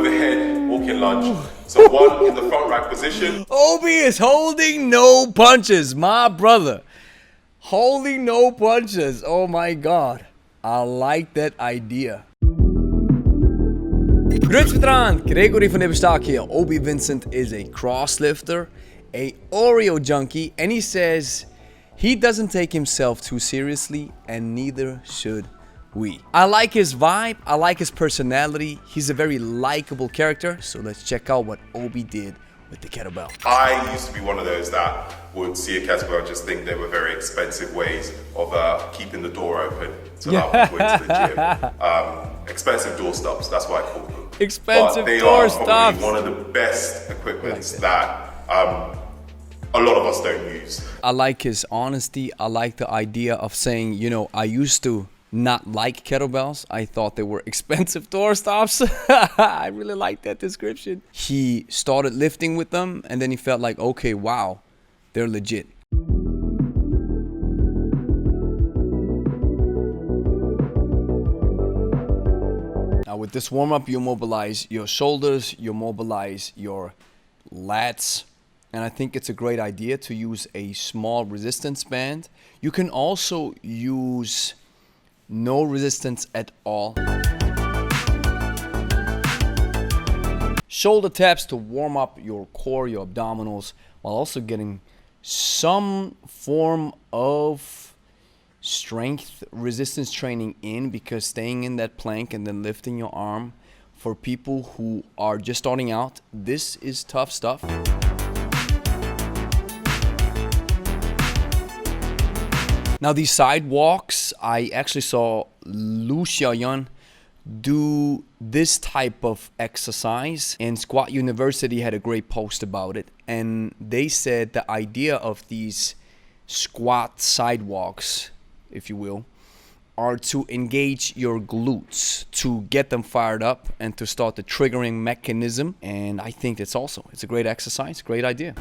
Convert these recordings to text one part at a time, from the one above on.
overhead walking lunge. So one in the front rack position. Obi is holding no punches, my brother. Holding no punches. Oh my God. I like that idea. Grüß veteran, Gregory van Ibberstak here. Obi Vincent is a CrossLifter, a Oreo junkie, and he says he doesn't take himself too seriously, and neither should we. I like his vibe, I like his personality. He's a very likable character, so let's check out what Obi did with the kettlebell. I used to be one of those that would see a kettlebell and just think they were very expensive ways of keeping the door open to allow people into the gym. Expensive door stops, that's what I call them. Expensive but they door are stops. Probably one of the best equipments that a lot of us don't use. I like his honesty. I like the idea of saying, you know, I used to not like kettlebells. I thought they were expensive door stops. I really like that description. He started lifting with them and then he felt like, okay, wow, they're legit. Now with this warm-up, you mobilize your shoulders, you mobilize your lats, and I think it's a great idea to use a small resistance band. You can also use no resistance at all. Shoulder taps to warm up your core, your abdominals, while also getting some form of strength resistance training in, because staying in that plank and then lifting your arm for people who are just starting out, this is tough stuff. Now these side walks, I actually saw Lu Xiaoyan do this type of exercise, and Squat University had a great post about it, and they said the idea of these squat sidewalks, if you will, are to engage your glutes, to get them fired up and to start the triggering mechanism. And I think it's a great exercise, great idea.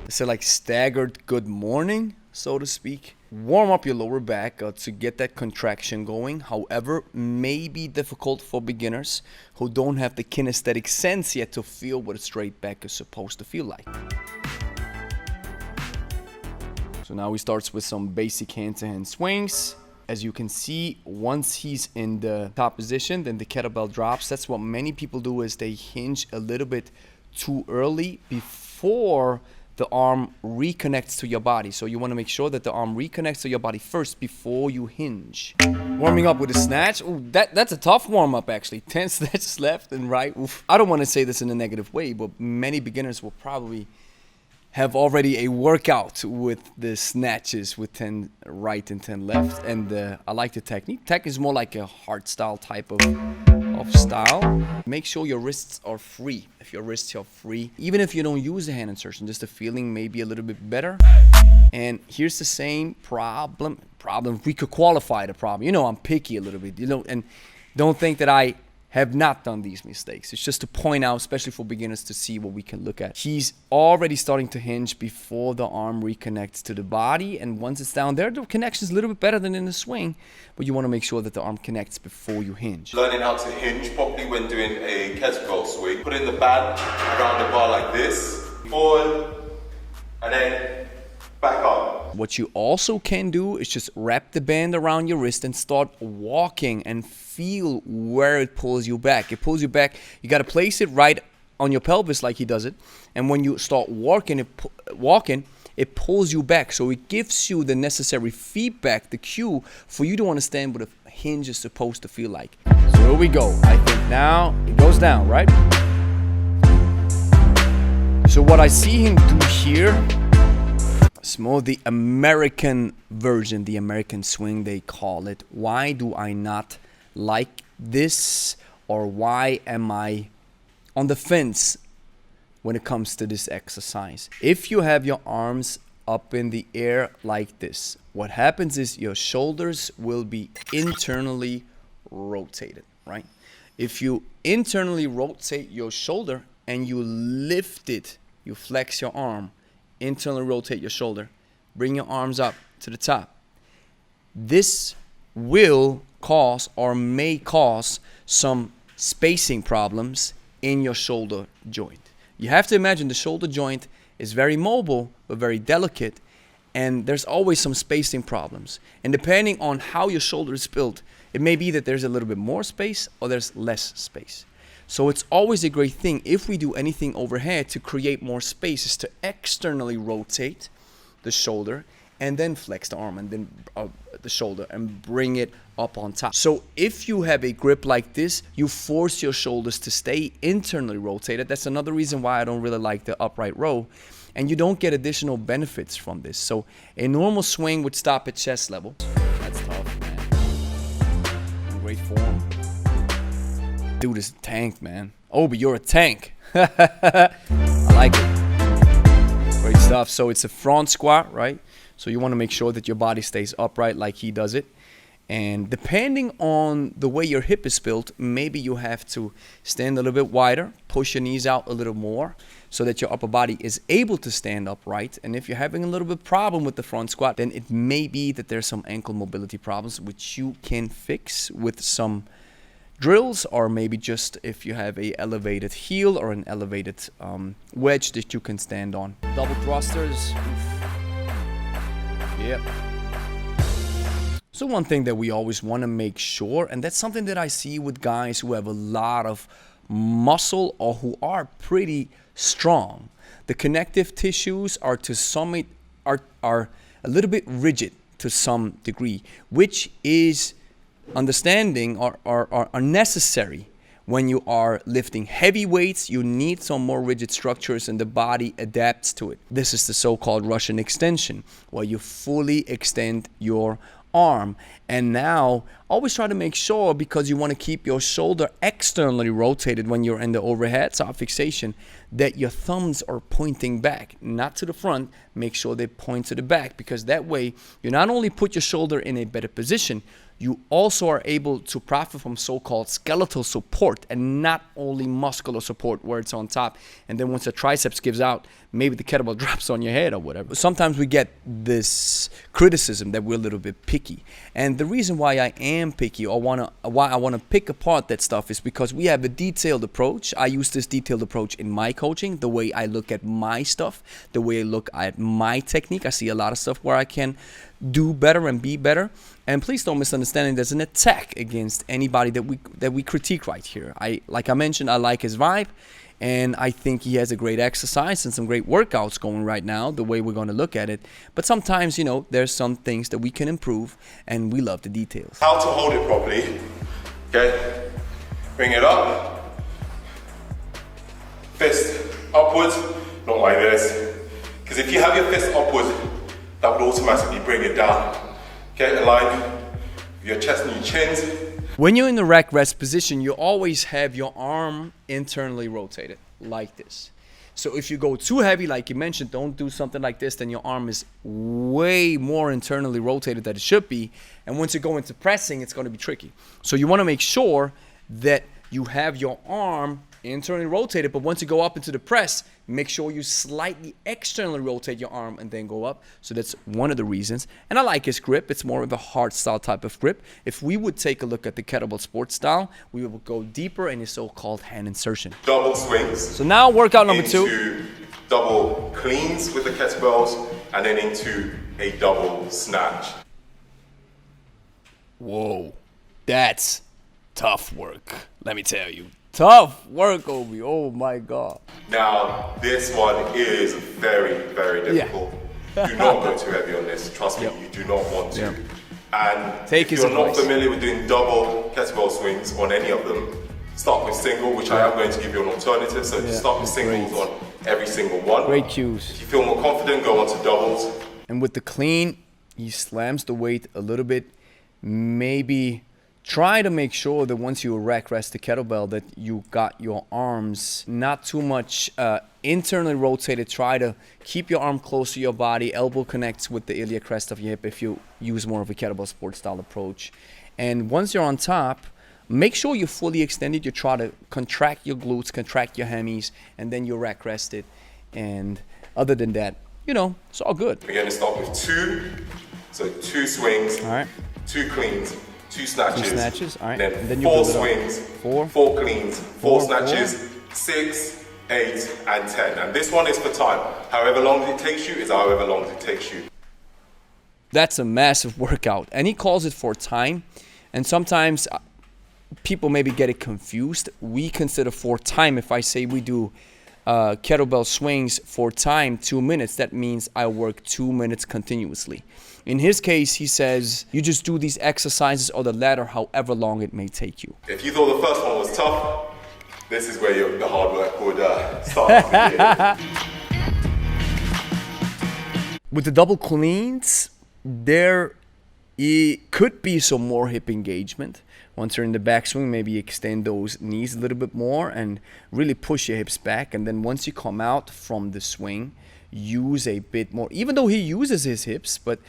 It's a like staggered good morning, so to speak. Warm up your lower back to get that contraction going. However, may be difficult for beginners who don't have the kinesthetic sense yet to feel what a straight back is supposed to feel like. So now he starts with some basic hand-to-hand swings. As you can see, once he's in the top position, then the kettlebell drops. That's what many people do, is they hinge a little bit too early before the arm reconnects to your body. So you want to make sure that the arm reconnects to your body first before you hinge. Warming up with a snatch. Ooh, that's a tough warm-up actually. 10 snatches left and right. Oof. I don't want to say this in a negative way, but many beginners will probably have already a workout with the snatches with 10 right and 10 left. And I like the technique. Tech is more like a hard style type of style. Make sure your wrists are free. If your wrists are free, even if you don't use a hand insertion, just the feeling may be a little bit better. And here's the same problem. We could qualify the problem. You know, I'm picky a little bit, you know, and don't think that I have not done these mistakes. It's just to point out, especially for beginners, to see what we can look at. He's already starting to hinge before the arm reconnects to the body, and once it's down there, the connection is a little bit better than in the swing, but you want to make sure that the arm connects before you hinge. Learning how to hinge properly when doing a kettlebell swing. Putting the band around the bar like this, forward, and then back up. What you also can do is just wrap the band around your wrist and start walking and feel where it pulls you back. It pulls you back. You got to place it right on your pelvis like he does it. And when you start walking, it pulls you back. So it gives you the necessary feedback, the cue for you to understand what a hinge is supposed to feel like. So here we go. I think now it goes down, right? So what I see him do here, it's more the American version, the American swing they call it. Why do I not like this, or why am I on the fence when it comes to this exercise? If you have your arms up in the air like this, what happens is your shoulders will be internally rotated, right? If you internally rotate your shoulder and you lift it, you flex your arm, internally rotate your shoulder, bring your arms up to the top. This will cause or may cause some spacing problems in your shoulder joint. You have to imagine the shoulder joint is very mobile but very delicate, and there's always some spacing problems. And depending on how your shoulder is built, it may be that there's a little bit more space or there's less space. So it's always a great thing if we do anything overhead to create more space is to externally rotate the shoulder and then flex the arm and then the shoulder and bring it up on top. So if you have a grip like this, you force your shoulders to stay internally rotated. That's another reason why I don't really like the upright row. And you don't get additional benefits from this. So a normal swing would stop at chest level. That's tough, man. In great form. Dude is a tank, man. Obi, you're a tank. I like it. Great stuff. So it's a front squat, right? So you want to make sure that your body stays upright like he does it. And depending on the way your hip is built, maybe you have to stand a little bit wider, push your knees out a little more so that your upper body is able to stand upright. And if you're having a little bit problem with the front squat, then it may be that there's some ankle mobility problems, which you can fix with some drills, or maybe just if you have a elevated heel or an elevated wedge that you can stand on. Double thrusters. Yep. So one thing that we always want to make sure, and that's something that I see with guys who have a lot of muscle or who are pretty strong. The connective tissues are to some are a little bit rigid to some degree, which is understanding are necessary. When you are lifting heavy weights, you need some more rigid structures and the body adapts to it. This is the so-called Russian extension, where you fully extend your arm. And now always try to make sure, because you want to keep your shoulder externally rotated when you're in the overhead soft fixation, that your thumbs are pointing back, not to the front. Make sure they point to the back, because that way you not only put your shoulder in a better position, you also are able to profit from so-called skeletal support and not only muscular support where it's on top. And then once the triceps gives out, maybe the kettlebell drops on your head or whatever. Sometimes we get this criticism that we're a little bit picky. And the reason why I am picky, or why I want to pick apart that stuff, is because we have a detailed approach. I use this detailed approach in my coaching, the way I look at my stuff, the way I look at my technique. I see a lot of stuff where I can do better and be better. And please don't misunderstand it as an attack against anybody that we critique right here. Like I mentioned, I like his vibe, and I think he has a great exercise and some great workouts going right now, the way we're going to look at it. But sometimes, you know, there's some things that we can improve, and we love the details. How to hold it properly. Okay, bring it up. Fist upwards, not like this. Because if you have your fist upwards, that would automatically bring it down. Okay, align with your chest and your chins. When you're in the rack rest position, you always have your arm internally rotated like this. So if you go too heavy, like you mentioned, don't do something like this, then your arm is way more internally rotated than it should be. And once you go into pressing, it's going to be tricky. So you want to make sure that you have your arm internally rotated, but once you go up into the press, make sure you slightly externally rotate your arm and then go up. So that's one of the reasons. And I like his grip. It's more of a hard style type of grip. If we would take a look at the kettlebell sports style, we will go deeper in his so-called hand insertion. Double swings. So now workout number 2. Into double cleans with the kettlebells, and then into a double snatch. Whoa, that's tough work, let me tell you. Tough work, Obi. Oh my God. Now, this one is very, very difficult. Yeah. Do not go too heavy on this. Trust me, you do not want to. And if you're not familiar with doing double kettlebell swings on any of them, start with single, which I am going to give you an alternative. So just start with singles on every single one. Great cues. If you feel more confident, go on to doubles. And with the clean, he slams the weight a little bit. Maybe try to make sure that once you rack rest the kettlebell, that you got your arms not too much internally rotated. Try to keep your arm close to your body. Elbow connects with the iliac crest of your hip if you use more of a kettlebell sports style approach. And once you're on top, make sure you're fully extended. You try to contract your glutes, contract your hammies, and then you rack rest it. And other than that, you know, it's all good. We're going to start with 2. So 2 swings. All right. 2 cleans, 2 snatches. 2 snatches, all right. Then, and then you 4 swings, 4 cleans, 4 snatches, 6, 8, and 10. And this one is for time. However long it takes you is however long it takes you. That's a massive workout. And he calls it for time. And sometimes people maybe get it confused. We consider for time, if I say we do kettlebell swings for time 2 minutes, that means I work 2 minutes continuously. In his case, he says you just do these exercises or the ladder however long it may take you. If you thought the first one was tough, this is where the hard work would start to begin. With the double cleans, there could be some more hip engagement. Once you're in the backswing, maybe extend those knees a little bit more and really push your hips back. And then once you come out from the swing, use a bit more, even though he uses his hips. But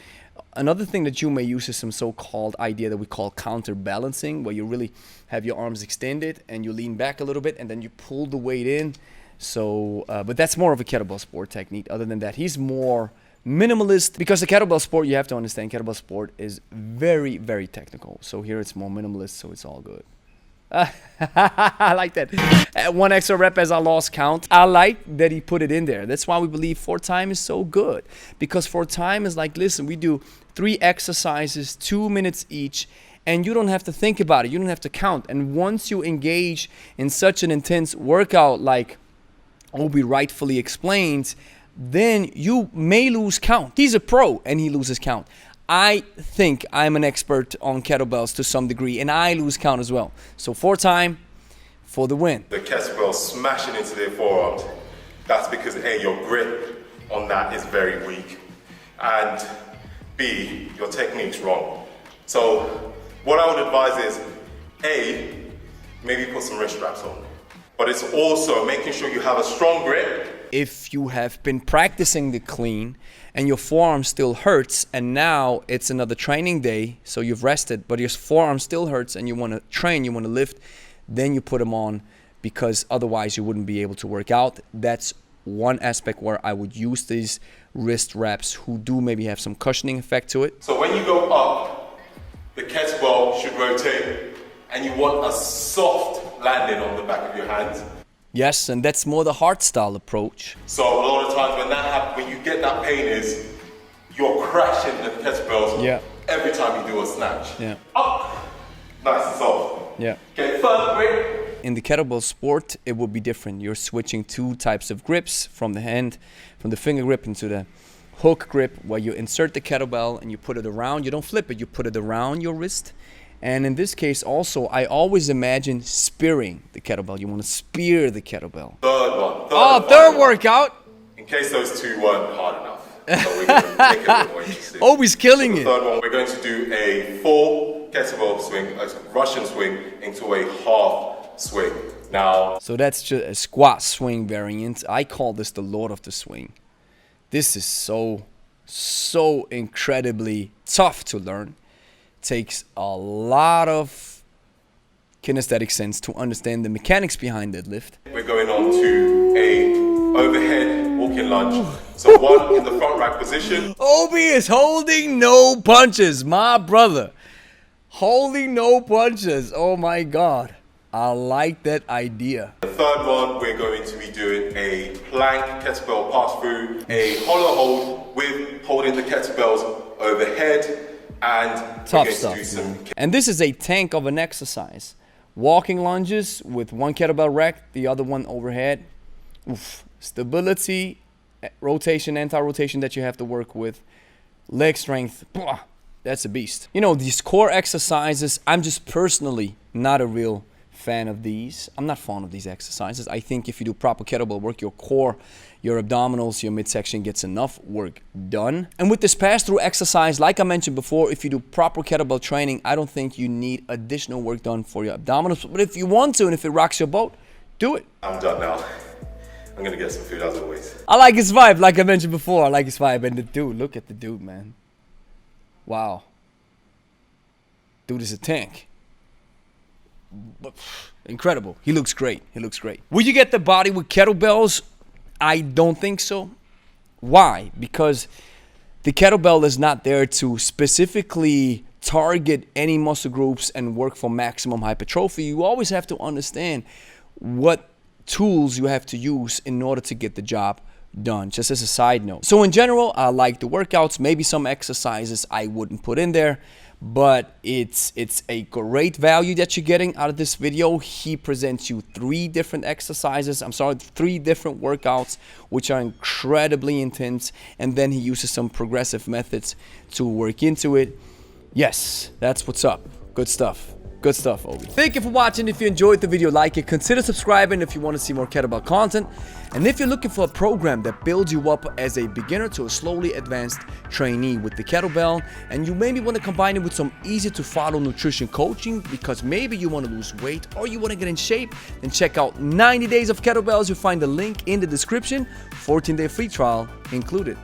another thing that you may use is some so-called idea that we call counterbalancing, where you really have your arms extended and you lean back a little bit and then you pull the weight in. So, but that's more of a kettlebell sport technique. Other than that, he's more minimalist, because the kettlebell sport, you have to understand, kettlebell sport is very, very technical. So here it's more minimalist, so it's all good. I like that. 1 extra rep as I lost count. I like that he put it in there. That's why we believe for time is so good, because for time is like, listen, we do 3 exercises, 2 minutes each, and you don't have to think about it. You don't have to count. And once you engage in such an intense workout like Obi rightfully explains, then you may lose count. He's a pro and he loses count. I think I'm an expert on kettlebells to some degree, and I lose count as well. So for time, for the win. The kettlebell smashing into their forearms, that's because A, your grip on that is very weak, and B, your technique's wrong. So what I would advise is, A, maybe put some wrist straps on. But it's also making sure you have a strong grip. If you have been practicing the clean and your forearm still hurts, and now it's another training day, so you've rested, but your forearm still hurts and you want to train, you want to lift, then you put them on, because otherwise you wouldn't be able to work out. That's one aspect where I would use these wrist wraps, who do maybe have some cushioning effect to it. So when you go up, the kettlebell should rotate, and you want a soft landing on the back of your hands. Yes, and that's more the hard style approach. So a lot of times when that happens, when you get that pain, is you're crashing the kettlebells every time you do a snatch. Yeah. Up, nice and soft. Yeah. Okay, firm grip. In the kettlebell sport, it would be different. You're switching 2 types of grips, from the hand, from the finger grip into the hook grip, where you insert the kettlebell and you put it around. You don't flip it, you put it around your wrist. And in this case also, I always imagine spearing the kettlebell. You want to spear the kettlebell. Third workout. In case those 2 weren't hard enough. So we're going to make it a bit more interesting. Always killing it. The third one, we're going to do a full kettlebell swing, a Russian swing, into a half swing. Now, so that's just a squat swing variant. I call this the Lord of the Swing. This is so incredibly tough to learn. Takes a lot of kinesthetic sense to understand the mechanics behind deadlift. We're going on to a overhead walking lunge. So 1 in the front rack position. Obi is holding no punches, my brother. Holding no punches. Oh my God. I like that idea. The third one, we're going to be doing a plank kettlebell pass through, a hollow hold with holding the kettlebells overhead. And tough stuff. And this is a tank of an exercise. Walking lunges with 1 kettlebell rack, the other one overhead. Oof. Stability, rotation, anti-rotation that you have to work with. Leg strength, that's a beast. You know, these core exercises, I'm just personally not a real fan of these. I'm not fond of these exercises. I think if you do proper kettlebell work, your core, your abdominals, your midsection gets enough work done. And with this pass-through exercise, like I mentioned before, if you do proper kettlebell training, I don't think you need additional work done for your abdominals. But if you want to, and if it rocks your boat, do it. I'm done now. I'm gonna get some food as always. I like his vibe, like I mentioned before. I like his vibe. And the dude, look at the dude, man. Wow. Dude is a tank. But incredible. He looks great. He looks great. Will you get the body with kettlebells? I don't think so. Why? Because The kettlebell is not there to specifically target any muscle groups and work for maximum hypertrophy. You always have to understand what tools you have to use in order to get the job done, just as a side note. So in general, I like the workouts. Maybe some exercises I wouldn't put in there, but it's a great value that you're getting out of this video. He presents you three different workouts, which are incredibly intense, and then he uses some progressive methods to work into it. Yes, that's what's up. Good stuff. Good stuff, Obi. Thank you for watching. If you enjoyed the video, like it. Consider subscribing if you want to see more kettlebell content. And if you're looking for a program that builds you up as a beginner to a slowly advanced trainee with the kettlebell, and you maybe want to combine it with some easy to follow nutrition coaching because maybe you want to lose weight or you want to get in shape, then check out 90 Days of Kettlebells. You'll find the link in the description. 14-day free trial included.